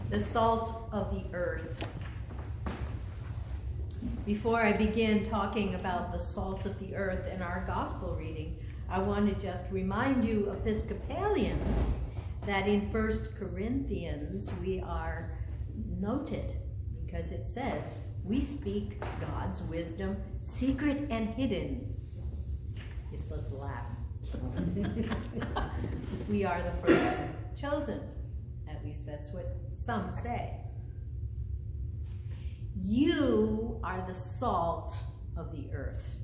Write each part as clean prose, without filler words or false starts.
The salt of the earth. Before I begin talking about the salt of the earth in our gospel reading, I want to just remind you Episcopalians that in 1 Corinthians we are noted because it says, we speak God's wisdom, secret and hidden. You're supposed to laugh. We are the first chosen. At least that's what some say. You are the salt of the earth.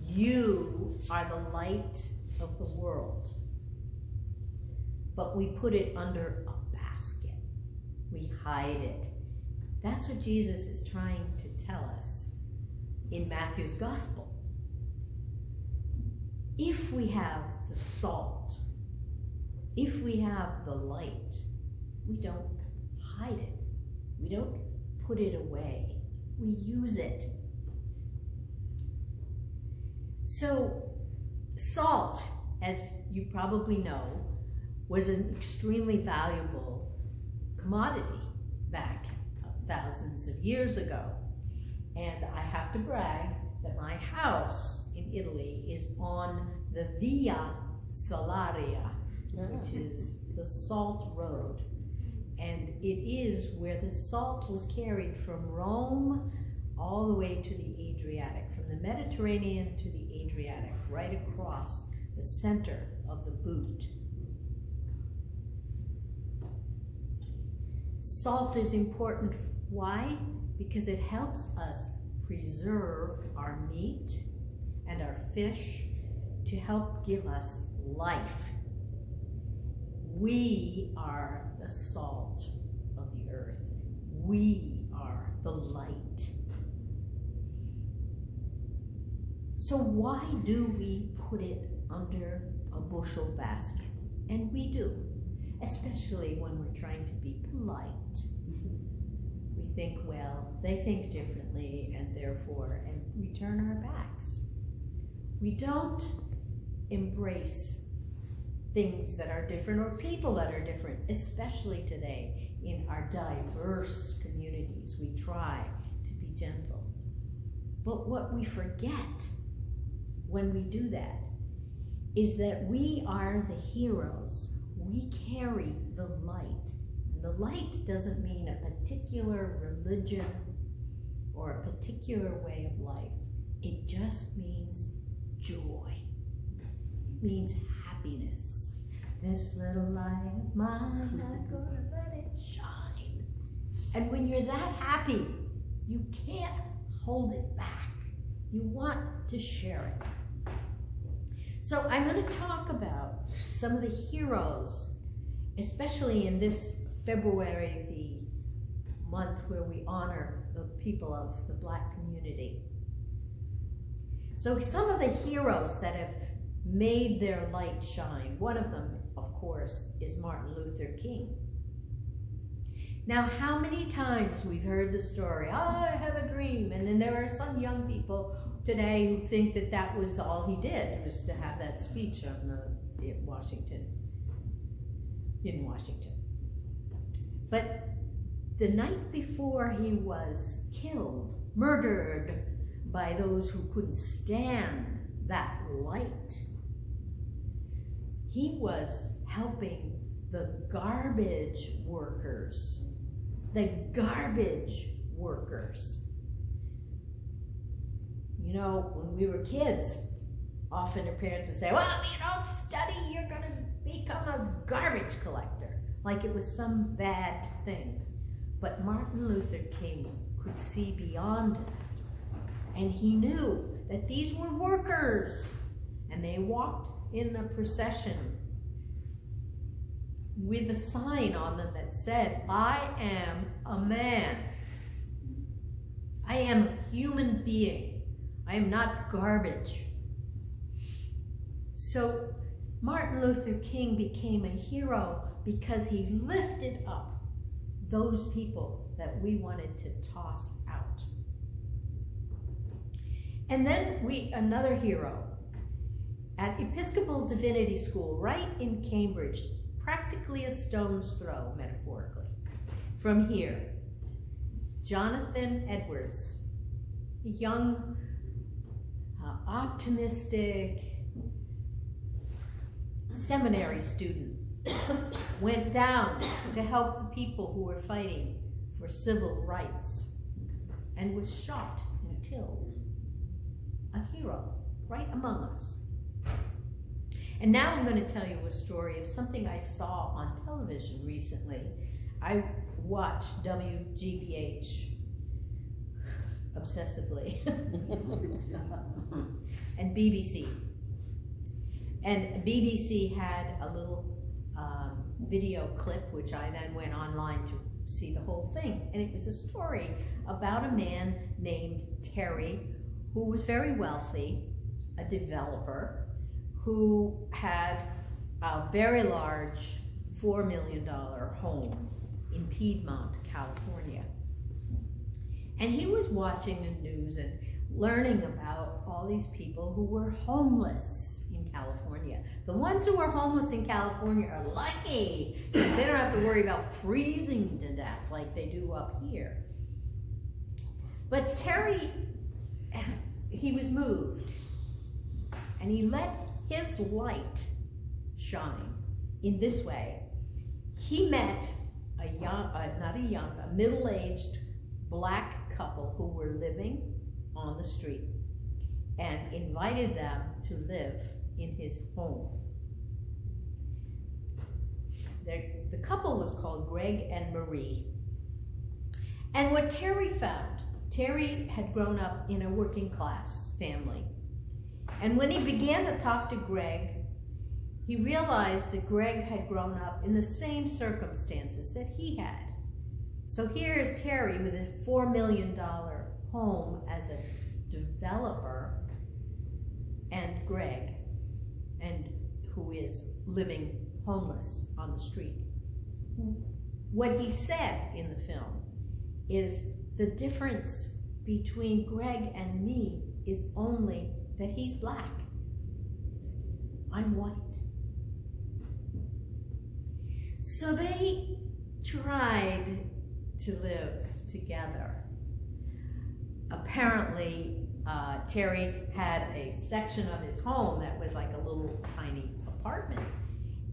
You are the light of the world. But we put it under a basket. We hide it. That's what Jesus is trying to tell us in Matthew's gospel. If we have the salt, if we have the light, we don't hide it. We don't put it away. We use it. So, salt, as you probably know, was an extremely valuable commodity back thousands of years ago. And I have to brag that my house in Italy is on the Via Salaria, which is the salt road. And it is where the salt was carried from Rome all the way to the Adriatic, from the Mediterranean to the Adriatic, right across the center of the boot. Salt is important. Why? Because it helps us preserve our meat and our fish to help give us life. We are the salt of the earth. We are the light. So why do we put it under a bushel basket? And we do, especially when we're trying to be polite. We think, well, they think differently and therefore, and we turn our backs. We don't embrace things that are different or people that are different, especially today in our diverse communities. We try to be gentle. But what we forget when we do that is that we are the heroes. We carry the light. And the light doesn't mean a particular religion or a particular way of life. It just means joy. It means happiness. This little light of mine, I'm gonna let it shine. And when you're that happy, you can't hold it back. You want to share it. So I'm going to talk about some of the heroes, especially in this February, the month where we honor the people of the Black community. So some of the heroes that have made their light shine, one of them, of course, is Martin Luther King. Now, how many times we've heard the story, I have a dream, and then there are some young people today who think that that was all he did, was to have that speech in Washington. But the night before he was killed, murdered by those who couldn't stand that light, he was helping the garbage workers. The garbage workers. You know, when we were kids, often our parents would say, well, if you don't study, you're going to become a garbage collector. Like it was some bad thing. But Martin Luther King could see beyond that. And he knew that these were workers. And they walked in a procession with a sign on them that said, I am a man. I am a human being. I am not garbage. So Martin Luther King became a hero because he lifted up those people that we wanted to toss out. And then another hero at Episcopal Divinity School, right in Cambridge, practically a stone's throw, metaphorically, from here. Jonathan Edwards, a young, optimistic seminary student, went down to help the people who were fighting for civil rights and was shot and killed. A hero, right among us. And now I'm going to tell you a story of something I saw on television recently. I watched WGBH obsessively and BBC. And BBC had a little video clip, which I then went online to see the whole thing. And it was a story about a man named Terry, who was very wealthy, a developer, who had a very large $4 million home in Piedmont, California. And he was watching the news and learning about all these people who were homeless in California. The ones who are homeless in California are lucky. They don't have to worry about freezing to death like they do up here. But Terry, he was moved, and he let his light shine in this way. He met a middle-aged black couple who were living on the street and invited them to live in his home. The couple was called Greg and Marie. And what Terry found, Terry had grown up in a working class family. And when he began to talk to Greg, he realized that Greg had grown up in the same circumstances that he had. So here's Terry with a $4 million home as a developer, and Greg, and who is living homeless on the street. What he said in the film is the difference between Greg and me is only that he's black. I'm white. So they tried to live together. Apparently, Terry had a section of his home that was like a little tiny apartment.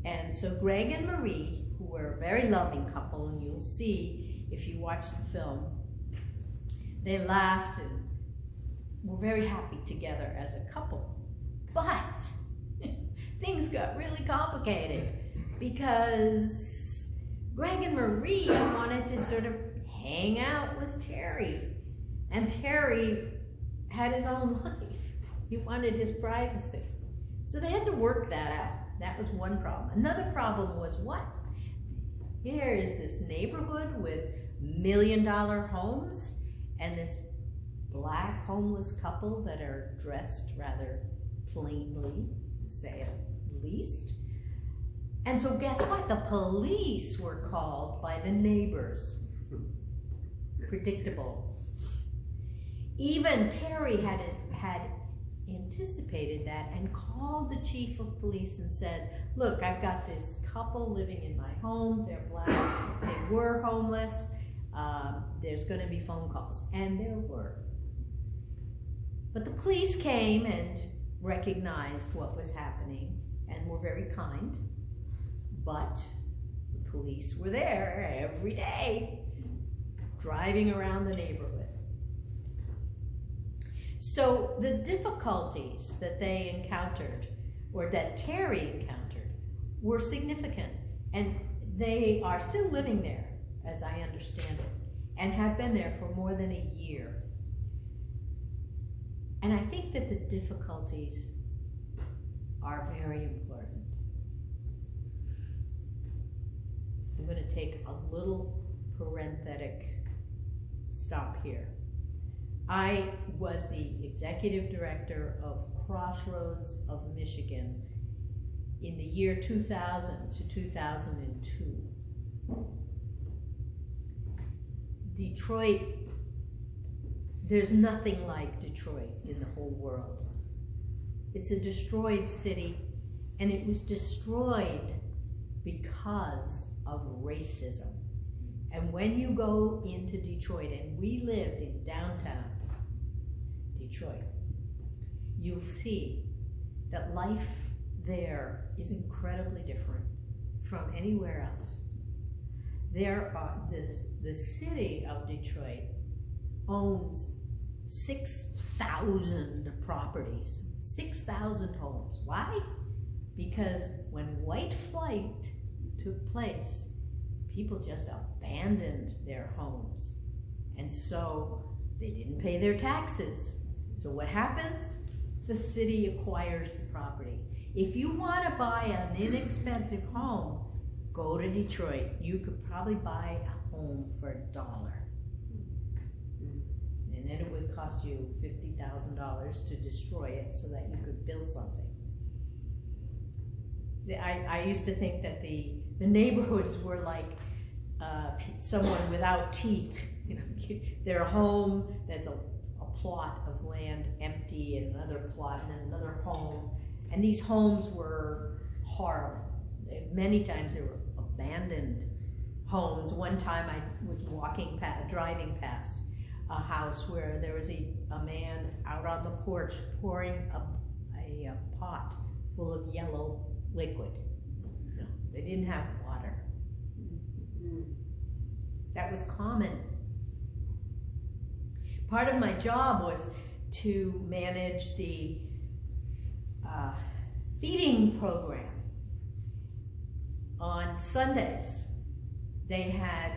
And so Greg and Marie, who were a very loving couple, and you'll see if you watch the film, they laughed and were very happy together as a couple. But things got really complicated because Greg and Marie wanted to sort of hang out with Terry. And Terry had his own life. He wanted his privacy. So they had to work that out. That was one problem. Another problem was what? Here is this neighborhood with $1 million homes and this black homeless couple that are dressed rather plainly, to say it at least. And so guess what? The police were called by the neighbors. Predictable. Even Terry had anticipated that and called the chief of police and said, look, I've got this couple living in my home. They're black. They were homeless. There's going to be phone calls. And there were. But the police came and recognized what was happening and were very kind. But the police were there every day, driving around the neighborhood. So the difficulties that they encountered, or that Terry encountered, were significant. And they are still living there, as I understand it, and have been there for more than a year. And I think that the difficulties are very important. I'm going to take a little parenthetic stop here. I was the executive director of Crossroads of Michigan in the year 2000 to 2002. Detroit, there's nothing like Detroit in the whole world. It's a destroyed city, and it was destroyed because of racism. And when you go into Detroit, and we lived in downtown Detroit, you'll see that life there is incredibly different from anywhere else. The city of Detroit owns 6,000 properties, 6,000 homes. Why? Because when white flight took place, people just abandoned their homes. And so they didn't pay their taxes. So what happens? The city acquires the property. If you want to buy an inexpensive home, go to Detroit. You could probably buy a home for $1. And then it would cost you $50,000 to destroy it so that you could build something. I used to think that the neighborhoods were like someone without teeth. You know, their home, there's a plot of land empty, and another plot, and then another home. And these homes were horrible. Many times they were abandoned homes. One time I was driving past a house where there was a man out on the porch pouring a pot full of yellow liquid. No, they didn't have water. That was common. Part of my job was to manage the feeding program. On Sundays, they had,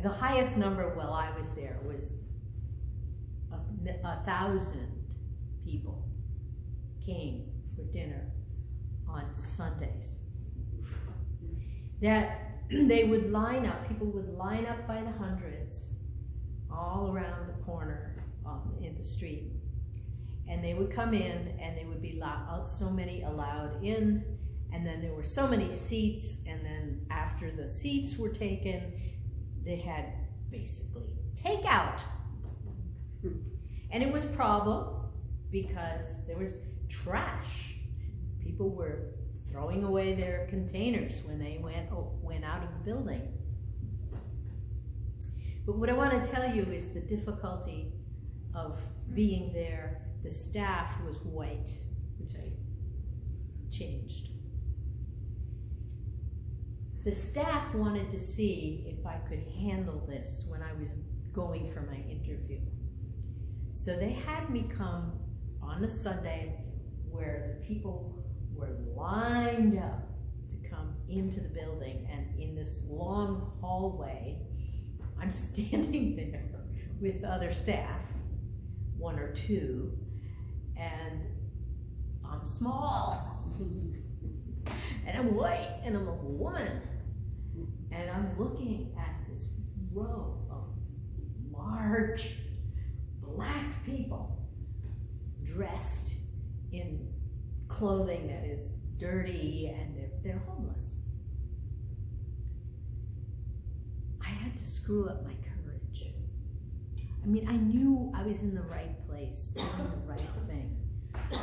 the highest number while I was there was 1,000 people came for dinner on Sundays. That they would line up, people would line up by the hundreds all around the corner in the street. And they would come in, and they would be so many allowed in, and then there were so many seats, and then after the seats were taken, they had basically takeout. And it was a problem because there was trash. People were throwing away their containers when they went out of the building. But what I want to tell you is the difficulty of being there. The staff was white, which I changed. The staff wanted to see if I could handle this when I was going for my interview. So they had me come on a Sunday where the people were lined up to come into the building, and in this long hallway, I'm standing there with other staff, one or two, and I'm small, and I'm white, and I'm a woman, and I'm looking at this row of large black people dressed in clothing that is dirty, and they're homeless. I had to screw up my courage. I mean, I knew I was in the right place, doing the right thing.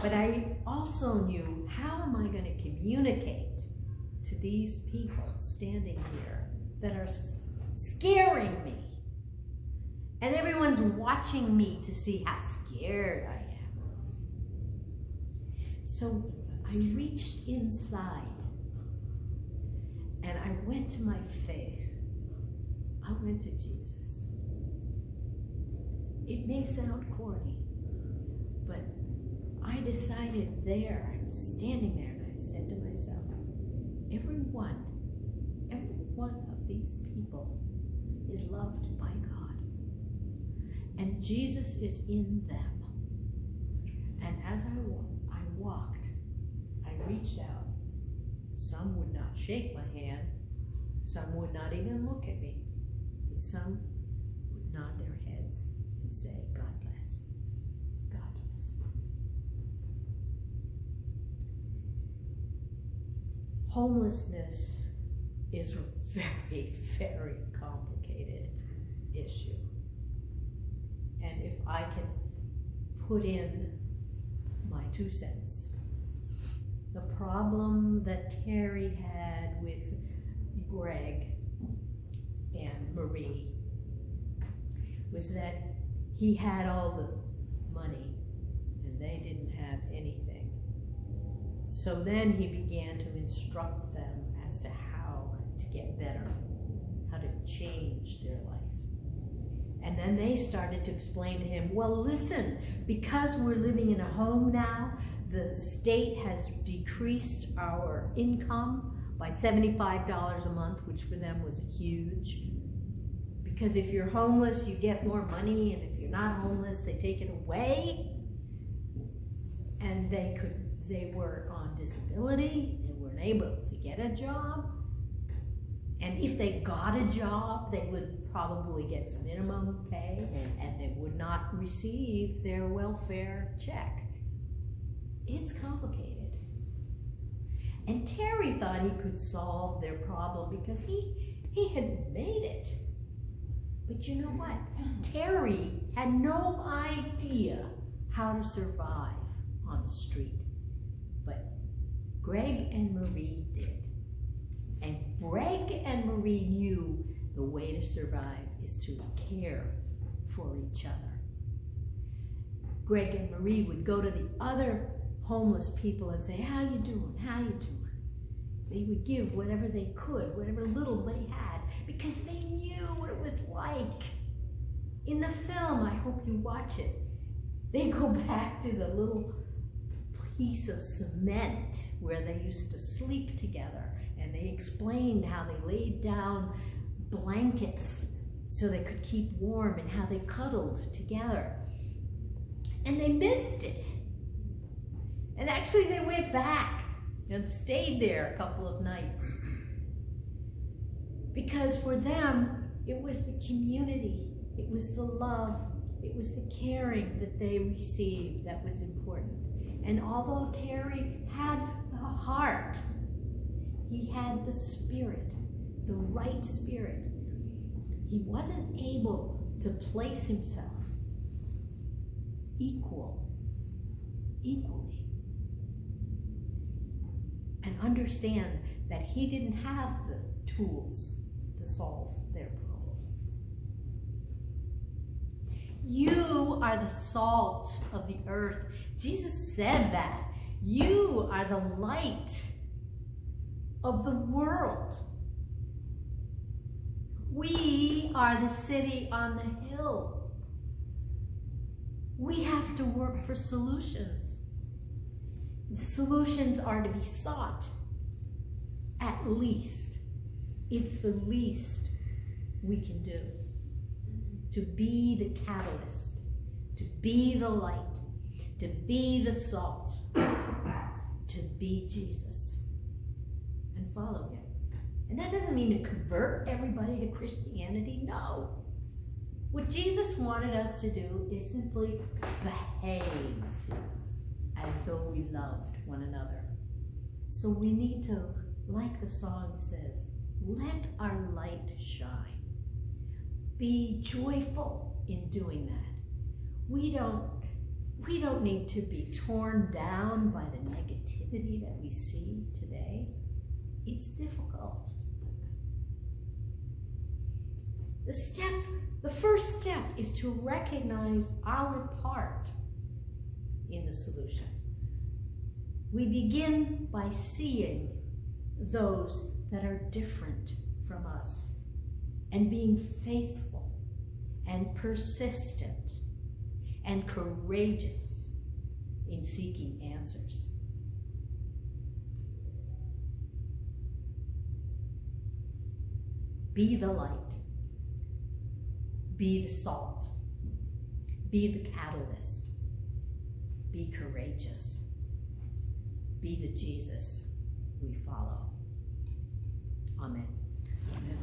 But I also knew, how am I going to communicate to these people standing here that are scaring me? And everyone's watching me to see how scared I am. So I reached inside and I went to my faith. I went to Jesus. It may sound corny, but I decided there, I'm standing there, and I said to myself, every one of these people is loved by God. And Jesus is in them. And as I walked, I reached out. Some would not shake my hand. Some would not even look at me. But some would nod their heads and say, God bless. God bless. Homelessness is a very, very complicated issue. And if I can put in my 2 cents. The problem that Terry had with Greg and Marie was that he had all the money and they didn't have anything. So then he began to instruct them as to how to get better, how to change their life. And then they started to explain to him, well, listen, because we're living in a home now, the state has decreased our income by $75 a month, which for them was was because if you're homeless, you get more money, and if you're not homeless, they take it away. And they were on disability, they weren't able to get a job. And if they got a job, they would probably get minimum pay, and they would not receive their welfare check. It's complicated. And Terry thought he could solve their problem because he had made it. But you know what? Terry had no idea how to survive on the street. But Greg and Marie did. And Greg and Marie knew the way to survive is to care for each other. Greg and Marie would go to the other homeless people and say, how you doing? How you doing? They would give whatever they could, whatever little they had, because they knew what it was like. In the film, I hope you watch it, they go back to the little piece of cement where they used to sleep together, and they explained how they laid down blankets so they could keep warm and how they cuddled together. And they missed it. And actually they went back and stayed there a couple of nights. Because for them, it was the community, it was the love, it was the caring that they received that was important. And although Terry had the heart, he had the spirit, the right spirit, he wasn't able to place himself equally, and understand that he didn't have the tools to solve their problem. You are the salt of the earth. Jesus said that. You are the light of the world. We are the city on the hill. We have to work for solutions. The solutions are to be sought, at least. It's the least we can do. To be the catalyst, to be the light, to be the salt, to be Jesus, and follow him. And that doesn't mean to convert everybody to Christianity, no. What Jesus wanted us to do is simply behave as though we loved one another. So we need to, like the song says, let our light shine. Be joyful in doing that. We don't need to be torn down by the negativity that we see today. It's difficult. The first step is to recognize our part in the solution. We begin by seeing those that are different from us and being faithful and persistent and courageous in seeking answers. Be the light. Be the salt. Be the catalyst. Be courageous. Be the Jesus we follow. Amen. Amen.